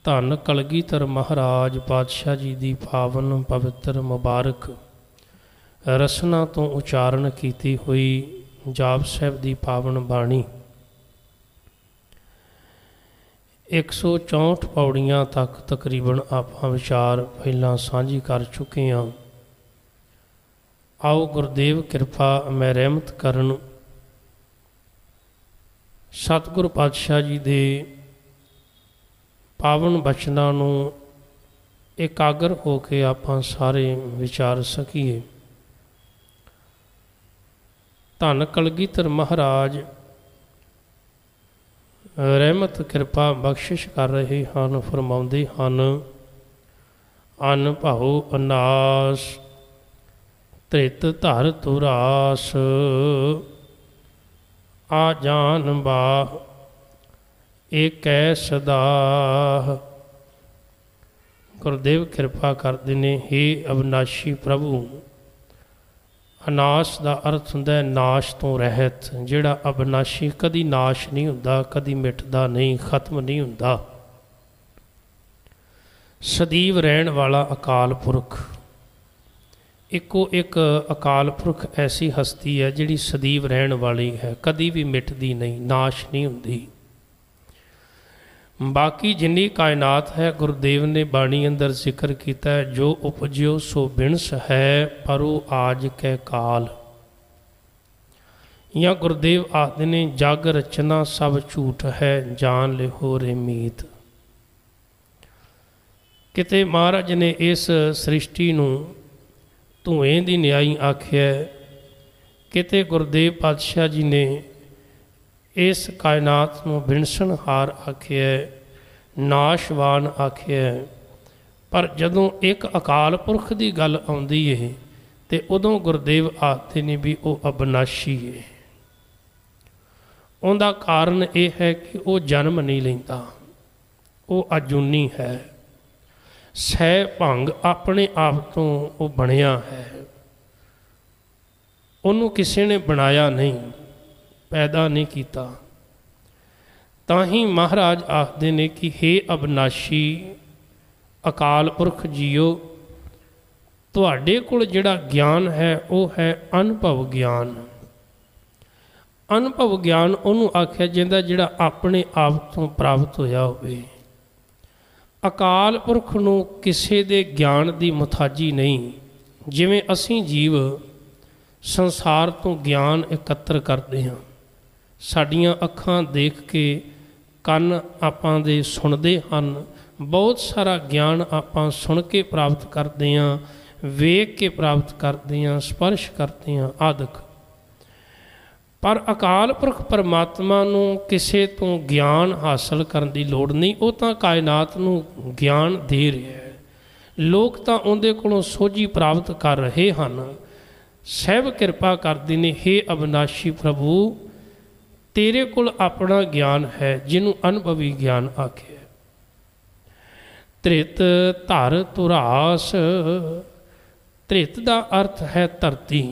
ਧੰਨ ਕਲਗੀਧਰ ਮਹਾਰਾਜ ਪਾਤਸ਼ਾਹ ਜੀ ਦੀ ਪਾਵਨ ਪਵਿੱਤਰ ਮੁਬਾਰਕ ਰਸਨਾ ਤੋਂ ਉਚਾਰਨ ਕੀਤੀ ਹੋਈ ਜਾਪ ਸਾਹਿਬ ਦੀ ਪਾਵਨ ਬਾਣੀ 164 ਪੌੜੀਆਂ ਤੱਕ ਤਕਰੀਬਨ ਆਪਾਂ ਵਿਚਾਰ ਪਹਿਲਾਂ ਸਾਂਝੀ ਕਰ ਚੁੱਕੇ ਹਾਂ। आओ गुरुदेव कृपा मैं रहमत करन सतगुरु पातशाह जी दे पावन बचनां नूं एकाग्र हो के आपां सारे विचार सकीए। धन कलगीधर महाराज रहमत कृपा बख्शिश कर रहे हैं, फरमाउंदे हन अन भाओ अनास त्रित धर तुरास आ जान बाह एक सदाह। गुरुदेव कृपा करते ने, हे अविनाशी प्रभु। अनास का अर्थ हुंदा नाश तो रहत, जिहड़ा अविनाशी कदी नाश नहीं हुंदा, कदी मिटदा नहीं, खत्म नहीं हुंदा। सदैव रहण वाला अकाल पुरख। इको एक अकाल पुरख ऐसी हस्ती है जिहड़ी सदैव रहण वाली है, कदी भी मिटदी नहीं, नाश नहीं हुंदी। बाकी जिन्नी कायनात है गुरुदेव ने बाणी अंदर जिक्र किया है, जो उपजियो सो बिनस है परो आज कै काल। या गुरुदेव आखदे ने जग रचना सब झूठ है, जान लिहो रे मीत। किते महाराज ने इस सृष्टि नूं धुएं दी न्याई आख्या, किते गुरुदेव पातशाह जी ने इस कायनात नूं बिनसनहार आख्या, नाशवान आख्या। पर जदों एक अकाल पुरख की गल आउंदी है तो उदों गुरुदेव आखते ने भी वह अविनाशी है। उनका कारण यह है कि वह जन्म नहीं लैंदा, वह अजूनी है। सह भंग अपने आप तो वो बनया है, उन्होंने किसी ने बनाया नहीं, पैदा नहीं किया। ताही महाराज आखते ने कि हे अविनाशी अकाल पुरख जीओ, तुहाडे कोल जिहड़ा ज्ञान है वह है अनुभव ज्ञान। अनुभव ज्ञान उन्होंने आख्या जिहदा जिहड़ा अपने आप तो प्राप्त होया होवे। अकाल पुरख नूं किसी दे ज्ञान की मुथाजी नहीं। जिवें असीं जीव संसार तो ज्ञान एकत्र करते हैं, साडियां अखां देख के कन आपां दे सुनते हैं, बहुत सारा ज्ञान आपां सुन के प्राप्त करते हैं, वेख के प्राप्त करते हैं, स्पर्श करते हैं आदि। पर अकाल पुरख परमात्मा नूं किसी तो ज्ञान हासिल करने की लोड़ नहीं, वो तो कायनात नूं ज्ञान दे रहा है। लोग तो उहदे कोलों सोझी प्राप्त कर रहे हैं। सहब कृपा करते ने, हे अविनाशी प्रभु तेरे कोल अपना ज्ञान है जिन्हों अनुभवी ज्ञान आखे। त्रित धर तुरास। त्रित का अर्थ है धरती,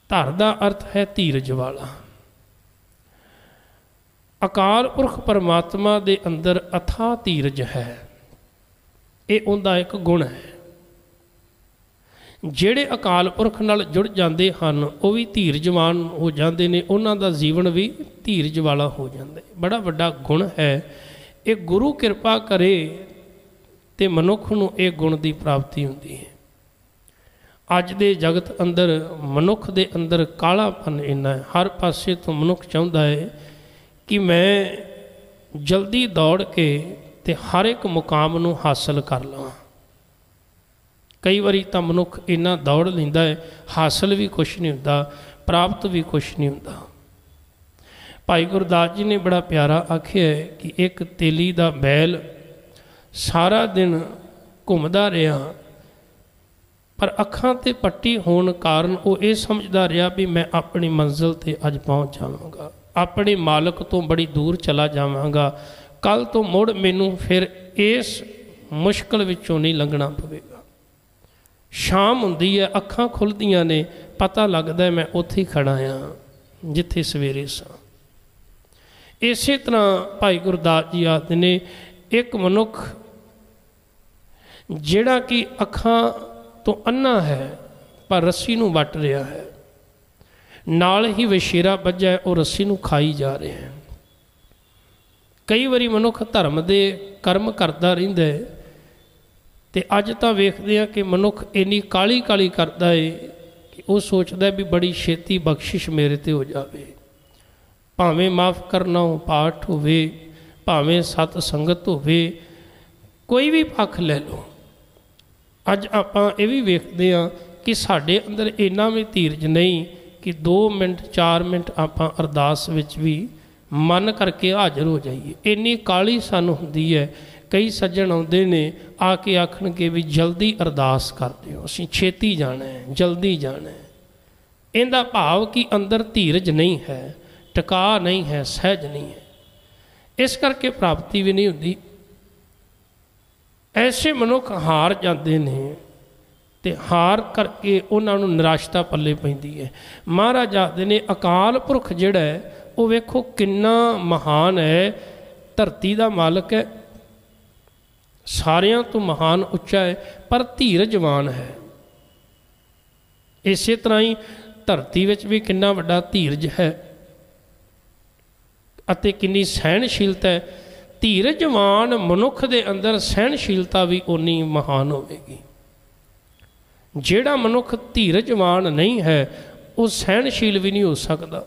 धर का अर्थ है धीरज वाला। अकाल पुरख परमात्मा दे अंदर अथाह धीरज है, ये उनका एक गुण है। जिहड़े अकाल पुरख नाल जुड़ जाते हैं वो भी धीरजवान हो जाते हैं, उन्हां दा जीवन भी धीरज वाला हो जाता है। बड़ा वड्डा गुण है। ये गुरु कृपा करे तो मनुख नूं ये गुण की प्राप्ति होती है। अज दे जगत अंदर मनुख दे अंदर कालापन इन्ना है, हर पासे तो मनुख चाहता है कि मैं जल्दी दौड़ के ते हर एक मुकाम नूं हासिल कर लवां। कई बारी तो मनुख इन्ना दौड़ लैंदा है, हासिल भी कुछ नहीं होता, प्राप्त भी कुछ नहीं होता। भाई गुरदास जी ने बड़ा प्यारा आख्या है कि एक तेली दा बैल सारा दिन घूमदा रहा, पर अखां ते पट्टी होने कारण वो ये समझदा रहा भी मैं अपनी मंजिल ते अज पहुँच जावांगा, अपने मालक तो बड़ी दूर चला जावांगा, कल तो मुड़ मैनू फिर इस मुश्किल विचों नहीं लंघना पवेगा। शाम हुंदी है, अखां खुलदियां ने, पता लगता है मैं उत्थे खड़ा हाँ जिथे सवेरे सा। इस तरह भाई गुरदास जी आखते ने एक मनुख जिहड़ा कि अखां तो अन्ना है पर रस्सी नूं वट रहा है, नाल ही वछेरा बज्झा है, वो रस्सी नूं खाई जा रहे हैं। कई बारी मनुख धर्म दे कर्म करता रहिंदा है ते अज तां वेखदे आ कि मनुख इन्नी काली काली करता है कि वो सोचता भी बड़ी छेती बख्शिश मेरे ते हो जाए, भावें माफ़ करना हो पाठ होवे, भावें सत संगत होवे, कोई भी पक्ष ले लो। अज आपां ये भी वेखदे आ कि साडे अंदर इन्ना भी धीरज नहीं कि 2 मिनट 4 मिनट आपां अरदास विच भी मन करके हाज़र हो जाइए। इन्नी काली सानू हुंदी है। कई सज्जण आउंदे ने आके आखणगे भी जल्दी अरदास कर दिओ, असीं छेती जाना है, जल्दी जाना है। इहदा भाव कि अंदर धीरज नहीं है, टिका नहीं है, सहज नहीं है, इस करके प्राप्ति भी नहीं हुंदी। ऐसे मनुख हार जाते हैं तो हार करके उन्होंने निराशता पल्ले पैंदी है। महाराज आखदे ने अकाल पुरख जिहड़ा है वो वेखो किन्ना महान है, धरती का मालक है, सारियां तो महान उच्चा है, पर धीरजवान है। इस तरह ही धरती विच भी किन्ना वड्डा धीरज है अते किन्नी सहनशीलता है। धीरजवान मनुख दे अंदर सहनशीलता भी उन्नी महान होगी। जिहड़ा मनुख धीरजवान नहीं है वो सहनशील भी नहीं हो सकता,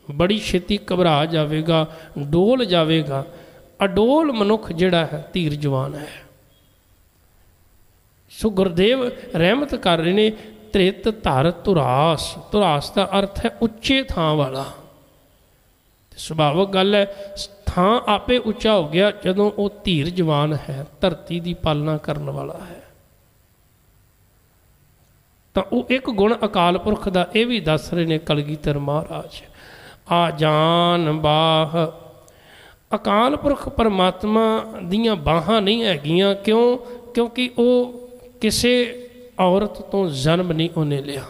बड़ी छेती घबरा जाएगा, डोल जाएगा। अडोल मनुख जिहड़ा है धीरजवान है। सो गुरदेव रहमत कर रहे ने, त्रित धर धुरास, धुरास का अर्थ है उच्चे थां वाला। सुभावक गल है, थां आपे उच्चा हो गया जदों वो धीरजवान है, धरती की पालना करने वाला है। तो वो एक गुण अकाल पुरख का यह भी दस रहे ने कलगीधर महाराज। आ जान बाह, अकाल पुरख परमात्मा दियां बाहां नहीं हैगियां। क्यों? क्योंकि वो किसी औरत तो जन्म नहीं उन्हें लिया,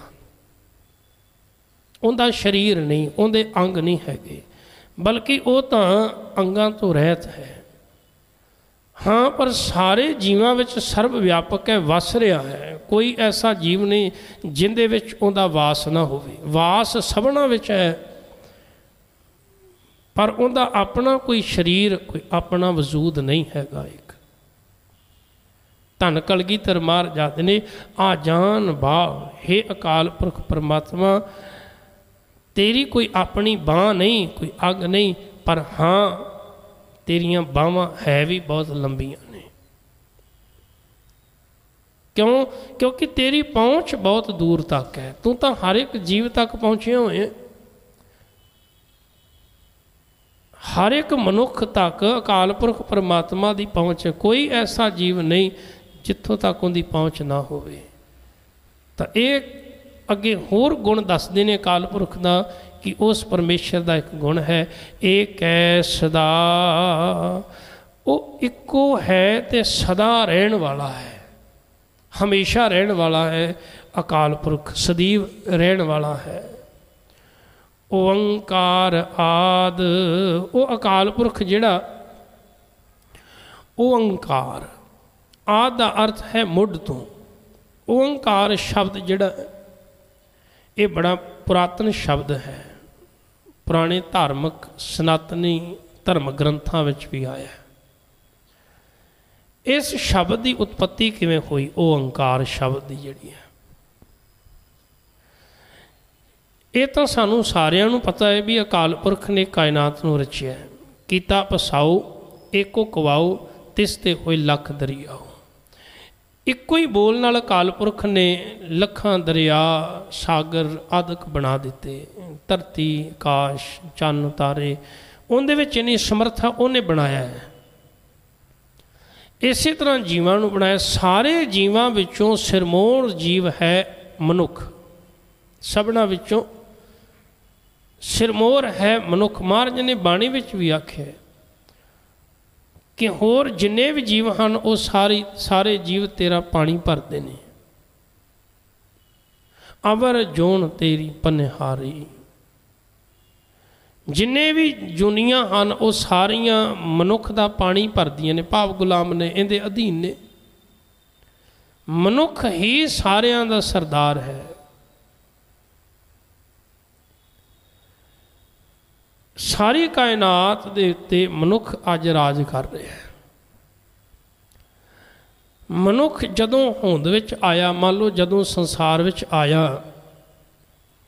उनका शरीर नहीं, उनके अंग नहीं हैगे, बल्कि वो तो अंगां तो रहत है। हाँ, पर सारे जीवां विच सर्व व्यापक है, वस रहा है। कोई ऐसा जीव नहीं जिंदे विच उनका वास ना होवे। वास सबना विच है, पर उनका अपना कोई शरीर, कोई अपना वजूद नहीं हैगा। एक धन कलगीधर महाराज आखदे ने, आ जान बाह, हे अकाल पुरख परमात्मा, तेरी कोई अपनी बांह नहीं, कोई अग नहीं, पर हाँ तेरियां बांहां है भी बहुत लंबियां ने। क्यों? क्योंकि तेरी पहुँच बहुत दूर तक है। तू तो हर एक जीव तक पहुँचे हुए, हर एक मनुख तक अकाल पुरख परमात्मा की पहुँच है। कोई ऐसा जीव नहीं जिथों तक उनकी पहुँच ना होवे। तो ये अगे होर गुण दसदे ने अकाल पुरख का कि उस परमेश्वर का एक गुण है, एक है सदा, वो इको है ते सदा रहन वाला है, हमेशा रहन वाला है। अकाल पुरख सदैव रहन वाला है। ओंकार आद, वो अकाल पुरख जिहड़ा ओंकार, आद का अर्थ है मुढ़ तो। ओंकार शब्द जिहड़ा ये बड़ा पुरातन शब्द है, पुराने धार्मिक सनातनी धर्म ग्रंथां विच भी आया है। इस शब्द की उत्पत्ति किवें हुई? ओंकार शब्द की जिहड़ी है, ये तो सानू सारियां नू पता है भी अकाल पुरख ने कायनात नू रचिया है। कीता पसाओ एको कवाओ, तिसते होए लख दरियाओ। इको ही बोल नाल अकाल पुरख ने लखां दरिया, सागर आदक बना दिते। धरती, आकाश, चन्न, तारे, उनदे विच इन्नी समर्था उन्हें बनाया है। इसी तरह जीवां नू बनाया। सारे जीवां विचों सिरमौर जीव है मनुख, सबना विचों सिरमौर है मनुख। महाराज ने बाणी विच भी आख्या कि होर जिन्ने भी जीव हैं वो सारे जीव तेरा पानी भरते हैं। अवर जोन तेरी पनिहारी, जिन्ने भी जुनियां हैं वो सारियां मनुख का पानी भरदियां ने, भाव गुलाम ने, इहदे अधीन ने। मनुख ही सारियां दा सरदार है। सारी कायनात दे उत्ते मनुख अज राज कर रहा है। मनुख जदों होंद विच आया, मान लो जदों संसार विच आया,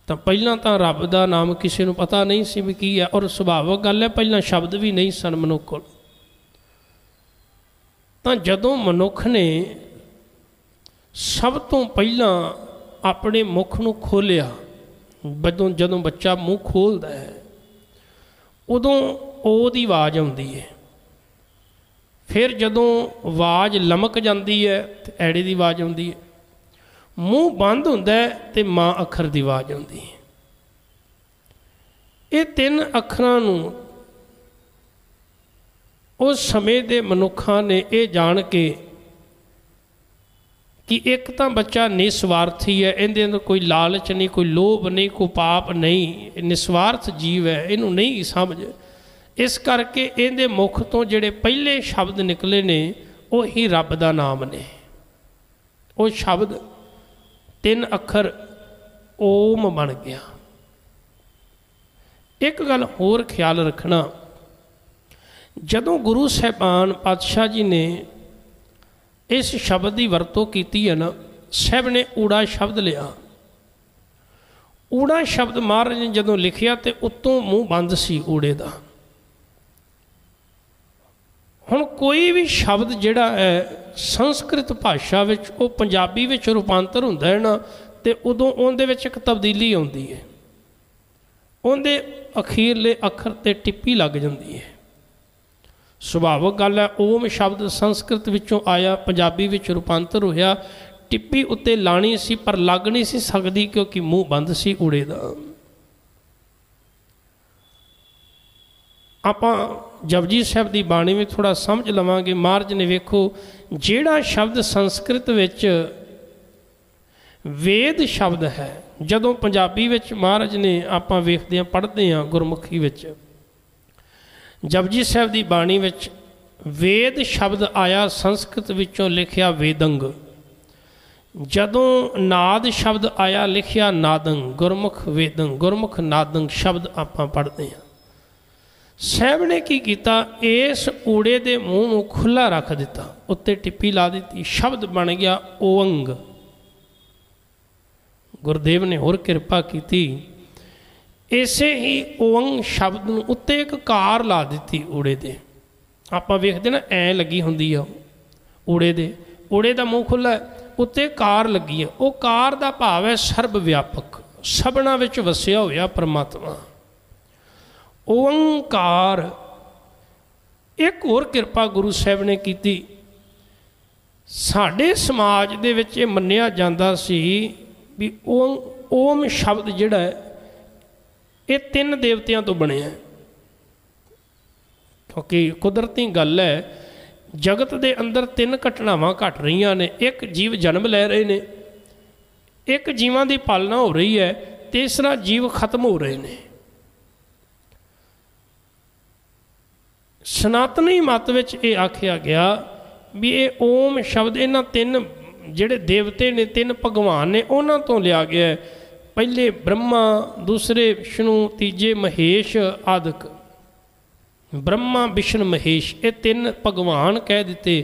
तो पहला तो रब का नाम किसी को पता नहीं सी भी की है, और सुभाविक गल है पहला शब्द भी नहीं सन मनुख कोल। तो जदों मनुख ने सब तो पहला अपने मुख नूं खोलिया, जदों बच्चा मूँह खोलता है उदों ओदी आवाज़ आउंदी है। फिर जदों आवाज़ लमक जाती है तो ऐड़े की आवाज़ आउंदी है। मूँह बंद होंदा है तो माँ अखर की आवाज़ आउंदी है। ये तीन अखरां नूं उस समय दे मनुखां ने ये जान के कि एक तो बच्चा निस्वार्थी है, इहदे अंदर कोई लालच नहीं, कोई लोभ नहीं, कोई पाप नहीं, निस्वार्थ जीव है, इनू नहीं समझ। इस करके इहदे मुख तो जिहड़े पहले शब्द निकले ने वो ही रब का नाम ने। वो शब्द तीन अखर ओम बन गया। एक गल होर ख्याल रखना, जदों गुरु साहिबान पातशाह जी ने इस शब्द की वरतों की है ना, सब ने ऊड़ा शब्द लिया। ऊड़ा शब्द महाराज ने जदों लिखिया तो उत्तों मूँह बंद सी ऊड़े का। हुण कोई भी शब्द जिहड़ा है संस्कृत भाषा विच वो पंजाबी विच रूपांतर हुंदा है ना, तो उदों उहदे विच एक तब्दीली आउंदी है, उहदे अखीरले अखर ते टिप्पी लग जाती है। सुभाविक गल है, ओम शब्द संस्कृत विचों आया, पंजाबी विच रूपांतर होया, टिप्पी उत्ते लानी सी पर लग नहीं सी सकदी क्योंकि मूँह बंद सी ऊड़े दा। आपां जपजी साहिब की बाणी में थोड़ा समझ लवांगे। महाराज ने वेखो जिहड़ा शब्द संस्कृत विच वेद शब्द है, जदों पंजाबी विच महाराज ने आपां वेखदे हां पढ़दे हां गुरमुखी विच, जपजी साहिब की बाणी विच वेद शब्द आया, संस्कृत विचों लिखिया वेदंग। जदों नाद शब्द आया लिखिया नादंग, गुरमुख वेदंग, गुरमुख नादंग शब्द आपां पढ़दे हां। साहब ने की किया, इस ऊड़े दे मूँह नूं खुला रख दिता, उत्ते टिप्पी ला दी, शब्द बन गया ओवंग। गुरुदेव ने होर कृपा की, इसे ही ओवंग शब्द नूं उत्ते एक कार ला दी ऊड़े दे। आपां वेखदे ना ऐ लगी हुंदी है ऊड़े दे, ऊड़े दा मूँह खुला है, उत्ते कार लगी है। वो कार दा भाव है सर्व व्यापक, सबना विच वसिया होया परमात्मा। ओंकार। एक होर कृपा गुरु साहब ने की, साडे समाज दे विच ये मन्निया जांदा सी भी ओम शब्द जिहड़ा है ये तीन देवतियां तो बने हैं, क्योंकि कुदरती गल है जगत दे अंदर तीन घटनावां घट रही ने। एक जीव जन्म लै रहे ने, एक जीवां दी पालना हो रही है, तीसरा जीव खत्म हो रहे हैं। सनातनी मत विच ये आख्या गया भी ये ओम शब्द इन्हां तीन जिहड़े देवते ने, तीन भगवान ने, उन्हां तो लिया गया है। पहले ब्रह्मा, दूसरे विष्णु, तीजे महेश आदि। ब्रह्मा विष्णु महेश ये तीन भगवान कह दिते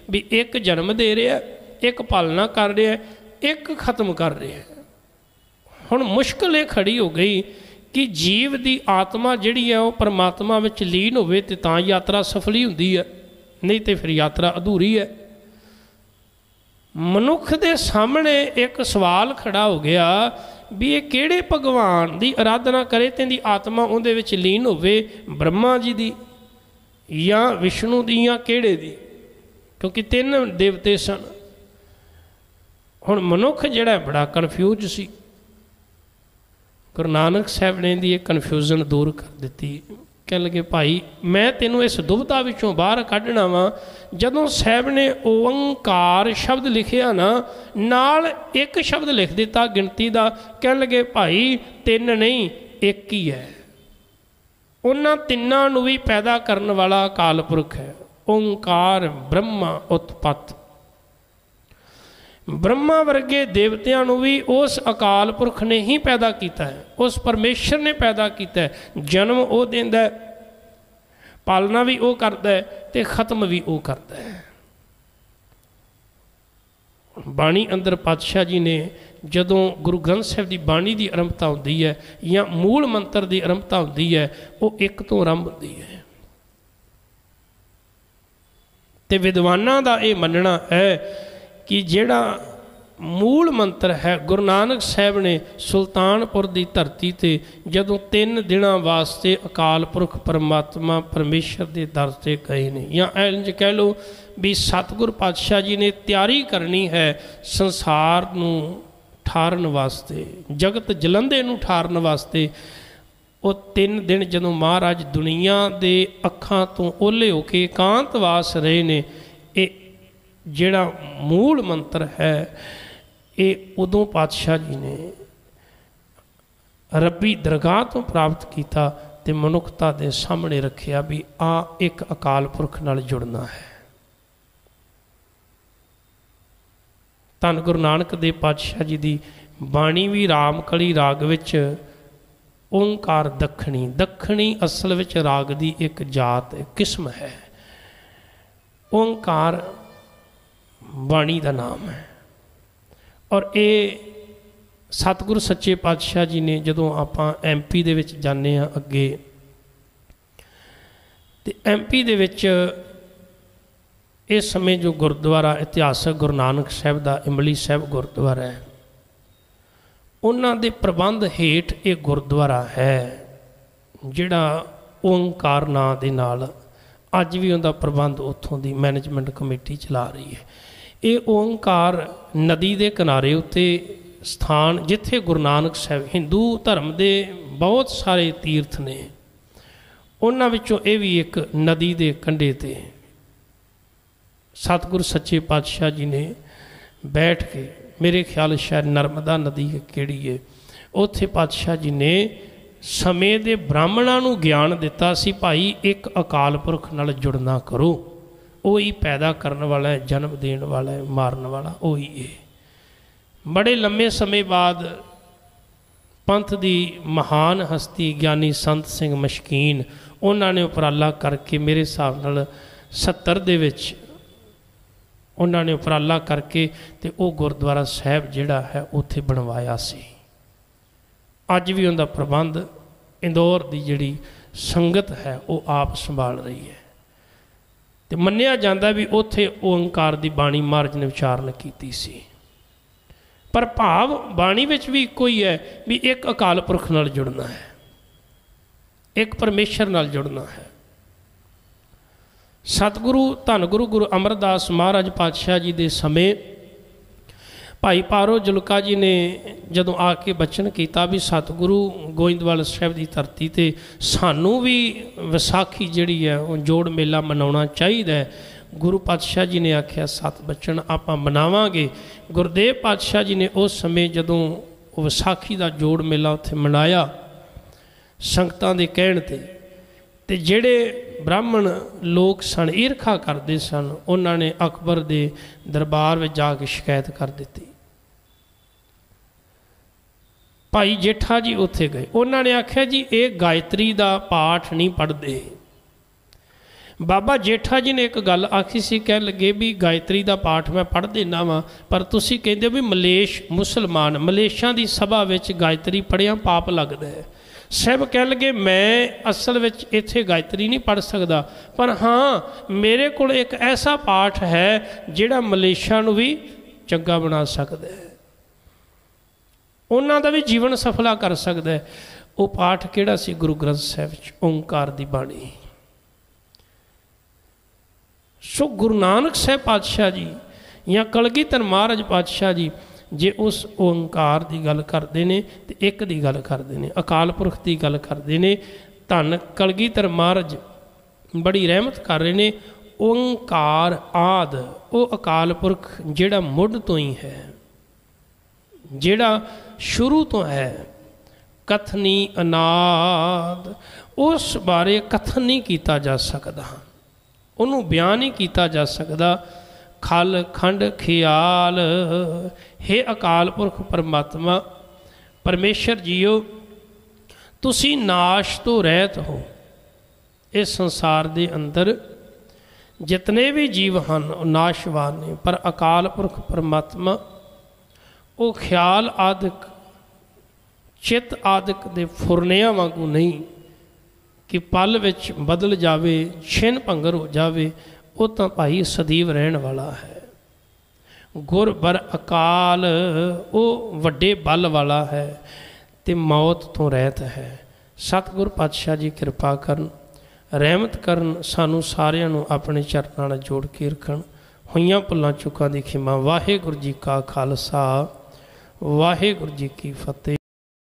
भी एक जन्म दे रहा, एक पालना कर रहा, एक खत्म कर रहा। हुण मुश्किल ये खड़ी हो गई कि जीव की आत्मा जिहड़ी है वो परमात्मा विच लीन होवे ते तां यात्रा सफली हुंदी है, नहीं तो फिर यात्रा अधूरी है। मनुख दे सामने एक सवाल खड़ा हो गया भी ये किहड़े भगवान की आराधना करे ते दी आत्मा उहदे विच लीन होवे, ब्रह्मा जी दी या विष्णु दी या किहड़े दी, क्योंकि तीन देवते सन। हुण मनुख जिहड़ा बड़ा कन्फ्यूज सी। गुरु नानक साहब ने दी कन्फ्यूजन दूर कर दी। कह लगे भाई मैं तेनों इस दुविधा विचों बाहर कढ़ना वा। जदों साहब ने ओंकार शब्द लिखिया ना, नाल एक शब्द लिख दिता गिनती का। कह लगे भाई तीन नहीं एक ही है। उन्हां तिन्नां नूं भी पैदा करन वाला अकाल पुरख है। ओंकार ब्रह्मा उत्पत्त, ब्रह्मा वर्गे देवतियां नूं भी उस अकाल पुरख ने ही पैदा किया है, उस परमेश्वर ने पैदा किया है। जन्म वो देंदा है, पालना भी वो करता है ते खत्म भी वो करता है। बाणी अंदर पातशाह जी ने जदों गुरु ग्रंथ साहिब की बाणी की आरंभता होती है या मूल मंत्र की आरंभता होती है, वो एक तो आरंभ होती है। तो विद्वानां दा ये मनना है कि जिहड़ा मूल मंत्र है गुरु नानक साहब ने सुल्तानपुर की धरती ते जदों 3 दिनों वास्ते अकाल पुरख परमात्मा परमेश्वर के दर से गए ने, या इंज कह लो भी सतगुर पातशाह जी ने तैयारी करनी है संसार नूं ठारन वास्ते, जगत जलंधे नूं ठारन वास्ते। वो 3 दिन जदों महाराज दुनिया के अखां तो ओले हो के एकांतवास रहे ने, ये जिहड़ा मूल मंत्र है ये उदों पातशाह जी ने रब्बी दरगाह तो प्राप्त किया ते मनुखता के सामने रखिया भी आ एक अकाल पुरख नाल जुड़ना है। धन गुरु नानक देव पातशाह जी की बाणी भी रामकली राग विच ओंकार दखणी, दखणी असल विच राग की एक जात किस्म है। ओंकार बाणी का नाम है। और ये सतगुरु सच्चे पातशाह जी ने जदों आपां MP दे विच जाने अगे, तो MP दे विच इस समय जो गुरुद्वारा इतिहासक गुरु नानक साहब का इमली साहब गुरुद्वारा है, उन्हां दे प्रबंध हेठ ये गुरुद्वारा है जिहड़ा ओंकार नां दे नाल अज भी उनका प्रबंध उत्थों की मैनेजमेंट कमेटी चला रही है। ये ओंकार नदी के किनारे उत्ते स्थान जिथे गुरु नानक साहब हिंदू धर्म के बहुत सारे तीर्थ ने, उन्हां विचों ये भी एक नदी के कंढे ते सतगुरु सच्चे पातशाह जी ने बैठ के, मेरे ख्याल शायद नर्मदा नदी केड़ी है, उत्थे पातशाह जी ने समय के ब्राह्मणों को ज्ञान दिता सी, भाई एक अकाल पुरख नाल जुड़ना करो, वो ही पैदा करने वाला है, जन्म देने वाला है, मारन वाला वो ही है। बड़े लंबे समय बाद पंथ की महान हस्ती ज्ञानी संत सिंह मशकीन उन्होंने उपराला करके मेरे हिसाब नाल 70 दे विच उन्होंने उपराला करके ते वो गुरुद्वारा साहब जिहड़ा है उत्थे बनवाया सी। अज भी उनका प्रबंध इंदौर की जिहड़ी संगत है वो आप संभाल रही है। तो मन्निया जाता भी उत्थे ओंकार की बाणी महाराज ने उचारण की सी, पर भाव बाणी विच भी इक्को ही है भी एक अकाल पुरख नाल जुड़ना है, एक परमेश्वर नाल जुड़ना है। सतगुरु धन गुरु गुरु अमरदास महाराज पातशाह जी के समय भाई पारो जुलका जी ने जदों आके बचन किया भी सतगुरु गोइंदवाल साहब की धरती ते सानू भी विसाखी जिहड़ी है वो जोड़ मेला मनाउणा चाहिए। गुरु पातशाह जी ने आख्या सत बचन आपां मनावांगे। गुरदेव पातशाह जी ने उस समय जदों विसाखी का जोड़ मेला उत्थे मनाया संगतां दे कहण ते जिहड़े ब्राह्मण लोग सन ईरखा करते सन उन्होंने अकबर के दरबार में जाके शिकायत कर दी। भाई जेठा जी उत्थे गए, उन्होंने आख्या जी ये गायत्री का पाठ नहीं पढ़ते। बाबा जेठा जी ने एक गल आखी सी, कह लगे भी गायत्री का पाठ मैं पढ़ देना वा, पर तुसी कहते भी मलेश मुसलमान मलेशां की सभा में गायत्री पढ़िया पाप लगता है। साहब कह लगे मैं असल में इत्थे गायत्री नहीं पढ़ सकता, पर हाँ मेरे को एक ऐसा पाठ है जिहड़ा मलेशिया नूं भी चंगा बना सकता है, उन्हां दा भी जीवन सफला कर सकता है। वो पाठ किहड़ा सी? गुरु ग्रंथ साहिब ओंकार दी बाणी। सो गुरु नानक साहब पातशाह जी या कलगीधर महाराज पातशाह जी जे उस ओंकार की गल करते हैं तो एक की गल करते हैं, अकाल पुरख की गल करते हैं। धन कलगीधर महाराज बड़ी रहमत कर रहे हैं। ओंकार आद वो अकाल पुरख जिहड़ा मुढ़ तो ही है, जिहड़ा शुरू तो है, कथनी अनाद उस बारे कथन नहीं किया जा सकता, उन्होंने बयान नहीं किया जा सकता। खल खंड खियाल, हे अकाल पुरख परमात्मा परमेश्वर जीओ, तुसी नाश तो रहत हो। इस संसार के अंदर जितने भी जीव हैं नाशवान ने, पर अकाल पुरख परमात्मा वो ख्याल आदि चित आदिक दे फुरनिया वांगू नहीं कि पल विच बदल जावे, छिन भंगर हो जावे। वो तो भाई सदैव रहन वाला है। गुर बर अकाल वो वड्डे बल वाला है ते मौत तो रहत है। सतगुर पातशाह जी कृपा करन, रहमत करन, सानू सारियां नू अपने चरनां नाल जोड़ के रखन। होइयां भुल्लां चुकां दी खिमा। वाहिगुरू जी का खालसा, वाहिगुरू जी की फतेह।